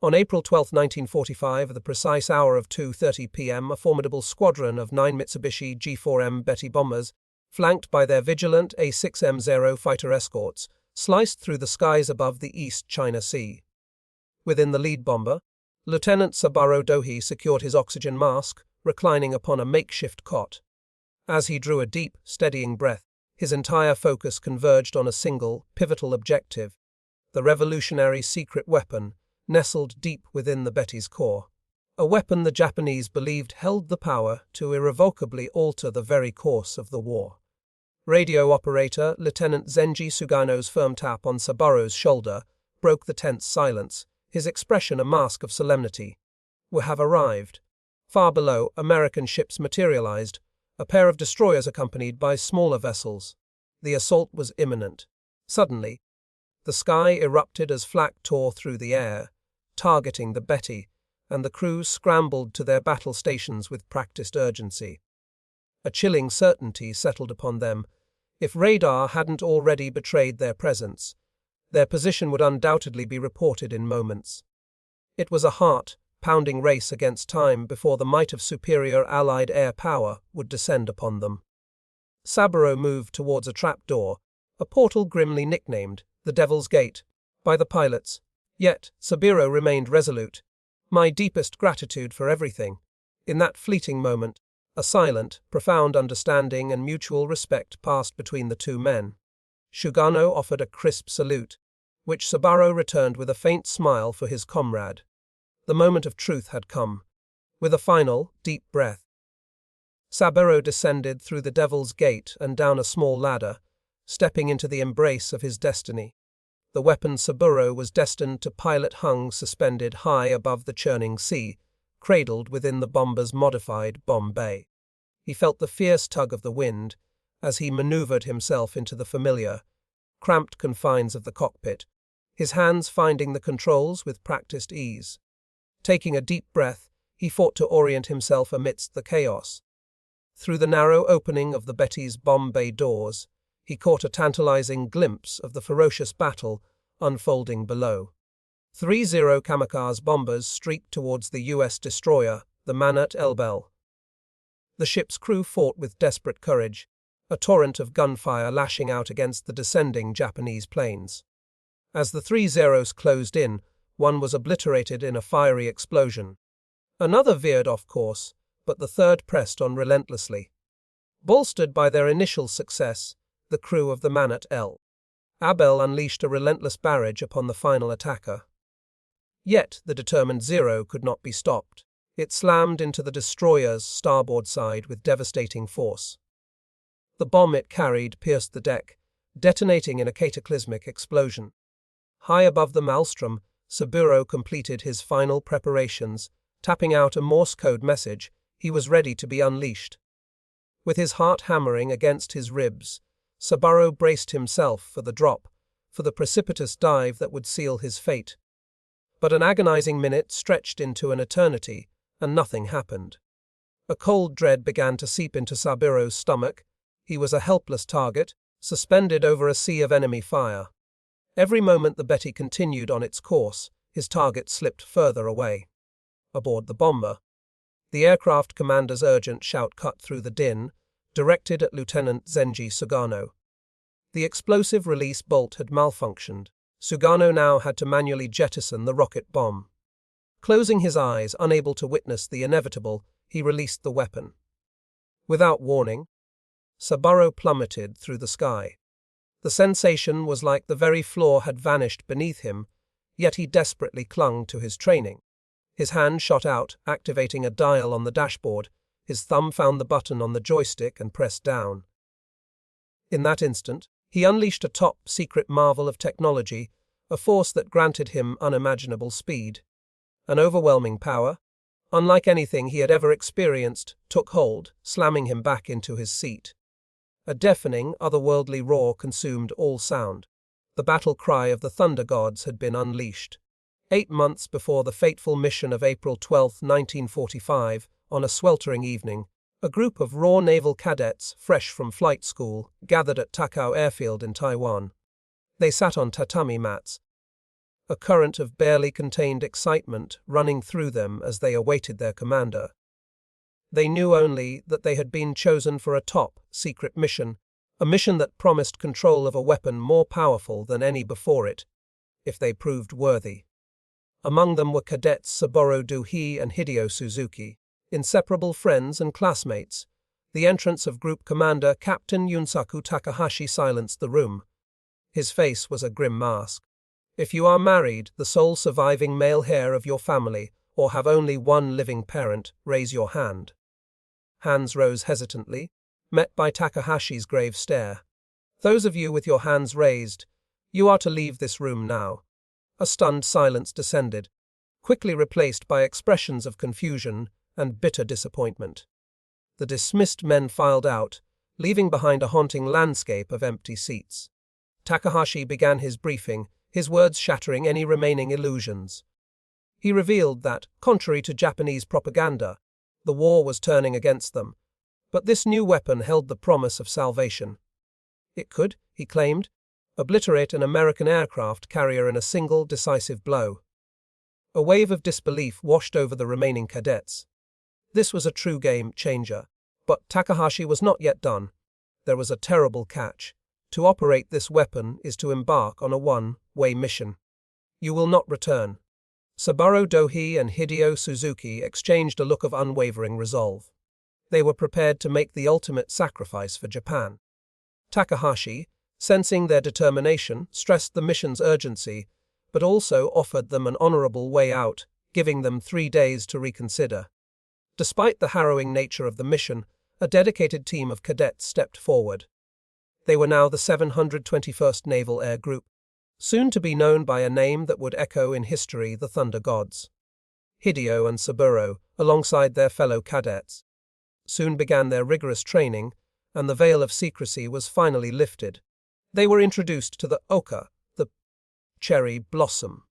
On April 12, 1945, at the precise hour of 2:30 p.m., a formidable squadron of 9 Mitsubishi G4M Betty bombers, flanked by their vigilant A6M0 fighter escorts, sliced through the skies above the East China Sea. Within the lead bomber, Lieutenant Saburo Dohi secured his oxygen mask, reclining upon a makeshift cot. As he drew a deep, steadying breath, his entire focus converged on a single, pivotal objective: the revolutionary secret weapon, nestled deep within the Betty's core. A weapon the Japanese believed held the power to irrevocably alter the very course of the war. Radio operator Lieutenant Zenji Sugano's firm tap on Saburo's shoulder broke the tense silence, his expression a mask of solemnity. "We have arrived." Far below, American ships materialized, a pair of destroyers accompanied by smaller vessels. The assault was imminent. Suddenly, the sky erupted as flak tore through the air, targeting the Betty, and the crews scrambled to their battle stations with practiced urgency. A chilling certainty settled upon them. If radar hadn't already betrayed their presence, their position would undoubtedly be reported in moments. It was a heart-pounding race against time before the might of superior Allied air power would descend upon them. Saburo moved towards a trapdoor, a portal grimly nicknamed the Devil's Gate by the pilots. Yet Saburo remained resolute. "My deepest gratitude for everything." In that fleeting moment, a silent, profound understanding and mutual respect passed between the two men. Sugano offered a crisp salute, which Saburo returned with a faint smile for his comrade. The moment of truth had come. With a final, deep breath, Saburo descended through the Devil's Gate and down a small ladder, stepping into the embrace of his destiny. The weapon Saburo was destined to pilot hung suspended high above the churning sea, cradled within the bomber's modified bomb bay. He felt the fierce tug of the wind as he maneuvered himself into the familiar, cramped confines of the cockpit, his hands finding the controls with practiced ease. Taking a deep breath, he fought to orient himself amidst the chaos. Through the narrow opening of the Betty's bomb bay doors, he caught a tantalizing glimpse of the ferocious battle unfolding below. 30 kamikaze bombers streaked towards the U.S. destroyer, the Mannert L. The ship's crew fought with desperate courage, a torrent of gunfire lashing out against the descending Japanese planes. As the 30s closed in, one was obliterated in a fiery explosion. Another veered off course, but the third pressed on relentlessly. Bolstered by their initial success, the crew of the Mannert L. Abele unleashed a relentless barrage upon the final attacker. Yet the determined Zero could not be stopped. It slammed into the destroyer's starboard side with devastating force. The bomb it carried pierced the deck, detonating in a cataclysmic explosion. High above the maelstrom, Saburo completed his final preparations. Tapping out a Morse code message, he was ready to be unleashed. With his heart hammering against his ribs, Saburo braced himself for the drop, for the precipitous dive that would seal his fate. But an agonizing minute stretched into an eternity, and nothing happened. A cold dread began to seep into Saburo's stomach. He was a helpless target, suspended over a sea of enemy fire. Every moment the Betty continued on its course, his target slipped further away. Aboard the bomber, the aircraft commander's urgent shout cut through the din, directed at Lieutenant Zenji Sugano. The explosive release bolt had malfunctioned. Sugano now had to manually jettison the rocket bomb. Closing his eyes, unable to witness the inevitable, he released the weapon. Without warning, Saburo plummeted through the sky. The sensation was like the very floor had vanished beneath him, yet he desperately clung to his training. His hand shot out, activating a dial on the dashboard. His thumb found the button on the joystick and pressed down. In that instant, he unleashed a top-secret marvel of technology, a force that granted him unimaginable speed. An overwhelming power, unlike anything he had ever experienced, took hold, slamming him back into his seat. A deafening, otherworldly roar consumed all sound. The battle cry of the thunder gods had been unleashed. 8 months before the fateful mission of April 12, 1945, on a sweltering evening, a group of raw naval cadets, fresh from flight school, gathered at Takao Airfield in Taiwan. They sat on tatami mats, a current of barely contained excitement running through them as they awaited their commander. They knew only that they had been chosen for a top-secret mission, a mission that promised control of a weapon more powerful than any before it, if they proved worthy. Among them were cadets Saburo Dohi and Hideo Suzuki, inseparable friends and classmates. The entrance of Group Commander Captain Yunsaku Takahashi silenced the room. His face was a grim mask. If you are married, the sole surviving male heir of your family, or have only one living parent, raise your hand. Hands rose hesitantly, met by Takahashi's grave stare. Those of you with your hands raised, you are to leave this room now. A stunned silence descended, quickly replaced by expressions of confusion and bitter disappointment. The dismissed men filed out, leaving behind a haunting landscape of empty seats. Takahashi began his briefing, his words shattering any remaining illusions. He revealed that, contrary to Japanese propaganda, the war was turning against them, but this new weapon held the promise of salvation. It could, he claimed, obliterate an American aircraft carrier in a single decisive blow. A wave of disbelief washed over the remaining cadets. This was a true game changer, but Takahashi was not yet done. There was a terrible catch. To operate this weapon is to embark on a one-way mission. You will not return. Saburo Dohi and Hideo Suzuki exchanged a look of unwavering resolve. They were prepared to make the ultimate sacrifice for Japan. Takahashi, sensing their determination, stressed the mission's urgency, but also offered them an honorable way out, giving them 3 days to reconsider. Despite the harrowing nature of the mission, a dedicated team of cadets stepped forward. They were now the 721st Naval Air Group, soon to be known by a name that would echo in history: the Thunder Gods. Hideo and Saburo, alongside their fellow cadets, soon began their rigorous training, and the veil of secrecy was finally lifted. They were introduced to the Ohka, the cherry blossom,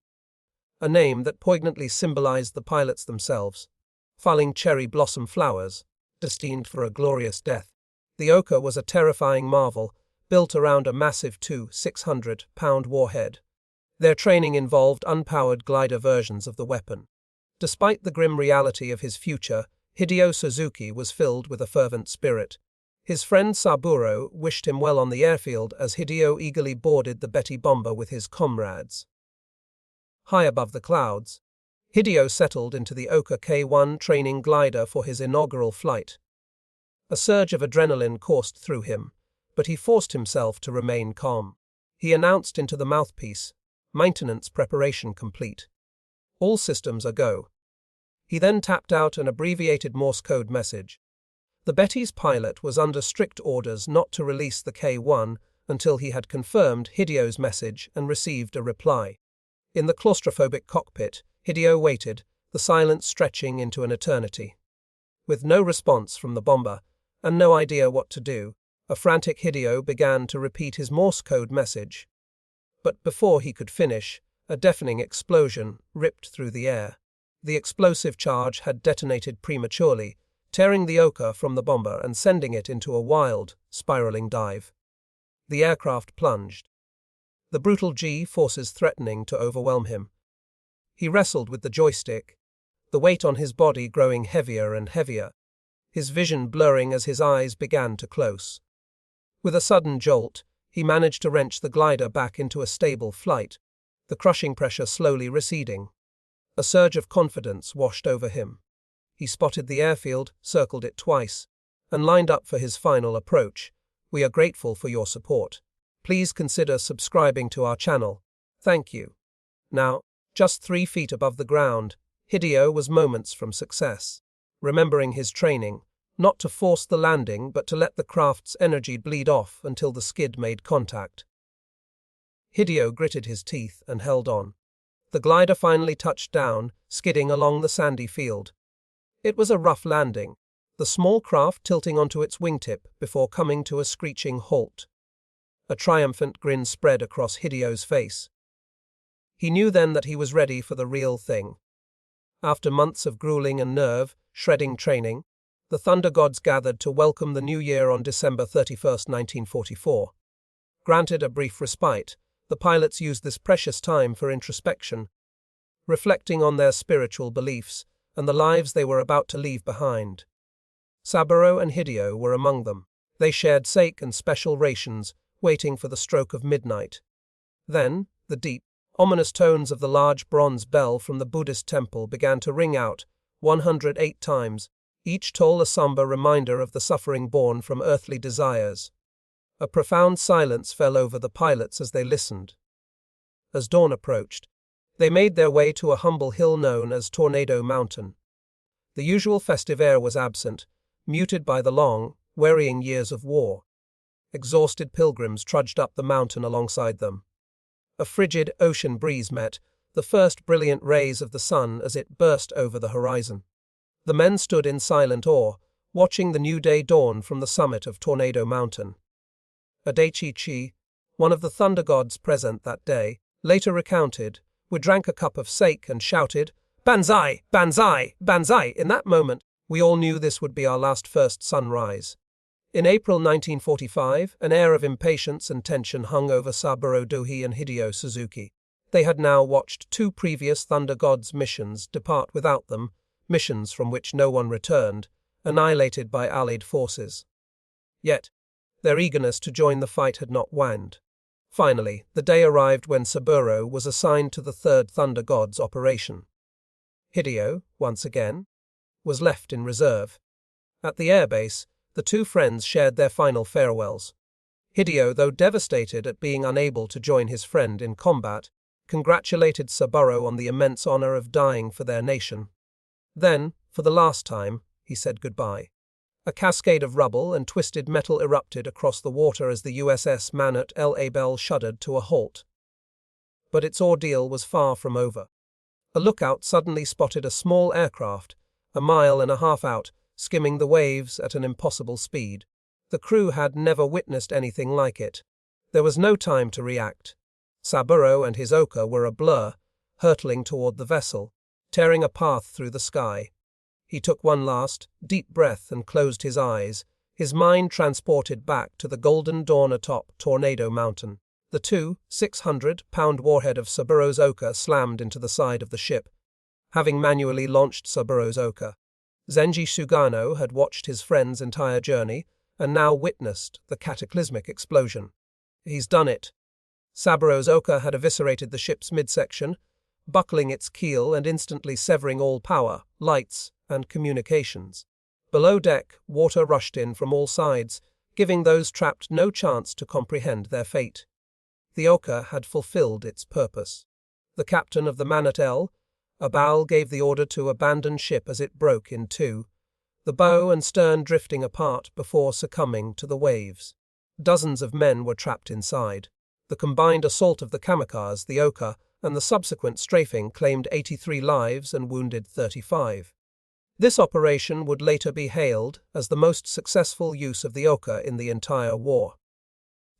a name that poignantly symbolized the pilots themselves. Falling cherry blossom flowers, destined for a glorious death. The Ohka was a terrifying marvel, built around a massive 600-pound warhead. Their training involved unpowered glider versions of the weapon. Despite the grim reality of his future, Hideo Suzuki was filled with a fervent spirit. His friend Saburo wished him well on the airfield as Hideo eagerly boarded the Betty bomber with his comrades. High above the clouds, Hideo settled into the Ohka K-1 training glider for his inaugural flight. A surge of adrenaline coursed through him, but he forced himself to remain calm. He announced into the mouthpiece, "Maintenance preparation complete. All systems are go." He then tapped out an abbreviated Morse code message. The Betty's pilot was under strict orders not to release the K-1 until he had confirmed Hideo's message and received a reply. In the claustrophobic cockpit, Hideo waited, the silence stretching into an eternity. With no response from the bomber, and no idea what to do, a frantic Hideo began to repeat his Morse code message. But before he could finish, a deafening explosion ripped through the air. The explosive charge had detonated prematurely, tearing the Ohka from the bomber and sending it into a wild, spiraling dive. The aircraft plunged, the brutal G-forces threatening to overwhelm him. He wrestled with the joystick, the weight on his body growing heavier and heavier, his vision blurring as his eyes began to close. With a sudden jolt, he managed to wrench the glider back into a stable flight, the crushing pressure slowly receding. A surge of confidence washed over him. He spotted the airfield, circled it twice, and lined up for his final approach. "We are grateful for your support. Please consider subscribing to our channel. Thank you." Now, just 3 feet above the ground, Hideo was moments from success. Remembering his training, not to force the landing but to let the craft's energy bleed off until the skid made contact. Hideo gritted his teeth and held on. The glider finally touched down, skidding along the sandy field. It was a rough landing, the small craft tilting onto its wingtip before coming to a screeching halt. A triumphant grin spread across Hideo's face. He knew then that he was ready for the real thing. After months of grueling and nerve-shredding training, the Thunder Gods gathered to welcome the new year on December 31, 1944. Granted a brief respite, The pilots used this precious time for introspection, reflecting on their spiritual beliefs and the lives they were about to leave behind. Saburo and Hideo were among them. They shared sake and special rations, waiting for the stroke of midnight. Then, the deep, ominous tones of the large bronze bell from the Buddhist temple began to ring out 108 times, each toll a somber reminder of the suffering born from earthly desires. A profound silence fell over the pilots as they listened. As dawn approached, they made their way to a humble hill known as Tornado Mountain. The usual festive air was absent, muted by the long, wearying years of war. Exhausted pilgrims trudged up the mountain alongside them. A frigid ocean breeze met the first brilliant rays of the sun as it burst over the horizon. The men stood in silent awe, watching the new day dawn from the summit of Tornado Mountain. Adechi, one of the thunder gods present that day, later recounted, "We drank a cup of sake and shouted, 'Banzai! Banzai! Banzai!' In that moment, we all knew this would be our last first sunrise." In April 1945, an air of impatience and tension hung over Saburo, Dohi and Hideo Suzuki. They had now watched 2 previous Thunder Gods missions depart without them, missions from which no one returned, annihilated by Allied forces. Yet, their eagerness to join the fight had not waned. Finally, the day arrived when Saburo was assigned to the 3rd Thunder Gods operation. Hideo, once again, was left in reserve. At the airbase, the 2 friends shared their final farewells. Hideo, though devastated at being unable to join his friend in combat, congratulated Saburo on the immense honor of dying for their nation. Then, for the last time, he said goodbye. A cascade of rubble and twisted metal erupted across the water as the USS Mannert L. Abele shuddered to a halt. But its ordeal was far from over. A lookout suddenly spotted a small aircraft, a mile and a half out, skimming the waves at an impossible speed. The crew had never witnessed anything like it. There was no time to react. Saburo and his Ohka were a blur, hurtling toward the vessel, tearing a path through the sky. He took one last, deep breath and closed his eyes, his mind transported back to the golden dawn atop Tornado Mountain. The 600-pound warhead of Saburo's Ohka slammed into the side of the ship. Having manually launched Saburo's Ohka, Zenji Sugano had watched his friend's entire journey and now witnessed the cataclysmic explosion. He's done it. Saburo's Ohka had eviscerated the ship's midsection, buckling its keel and instantly severing all power, lights, and communications. Below deck, water rushed in from all sides, giving those trapped no chance to comprehend their fate. The Ohka had fulfilled its purpose. The captain of the Mannert L, Abele, gave the order to abandon ship as it broke in 2, the bow and stern drifting apart before succumbing to the waves. Dozens of men were trapped inside. The combined assault of the kamikaze, the Ohka, and the subsequent strafing claimed 83 lives and wounded 35. This operation would later be hailed as the most successful use of the Ohka in the entire war.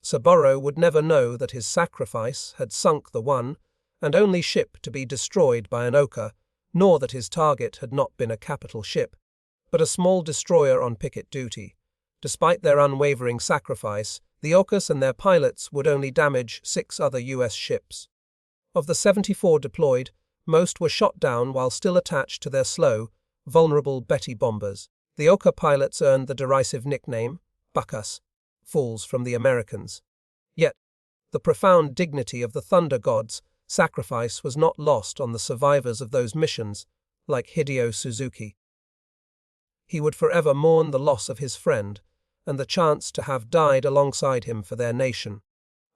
Saburo would never know that his sacrifice had sunk the one and only ship to be destroyed by an Ohka, nor that his target had not been a capital ship, but a small destroyer on picket duty. Despite their unwavering sacrifice, the Ohkas and their pilots would only damage 6 other U.S. ships. Of the 74 deployed, most were shot down while still attached to their slow, vulnerable Betty bombers. The Ohka pilots earned the derisive nickname, Bakas, fools from the Americans. Yet, the profound dignity of the Thunder Gods' sacrifice was not lost on the survivors of those missions, like Hideo Suzuki. He would forever mourn the loss of his friend, and the chance to have died alongside him for their nation.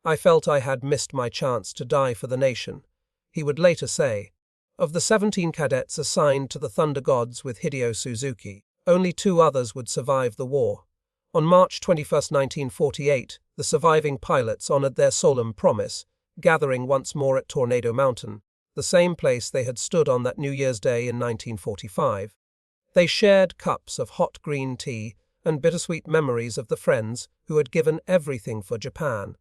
"I felt I had missed my chance to die for the nation," he would later say. Of the 17 cadets assigned to the Thunder Gods with Hideo Suzuki, only 2 others would survive the war. On March 21, 1948, the surviving pilots honored their solemn promise, gathering once more at Tornado Mountain, the same place they had stood on that New Year's Day in 1945. They shared cups of hot green tea and bittersweet memories of the friends who had given everything for Japan.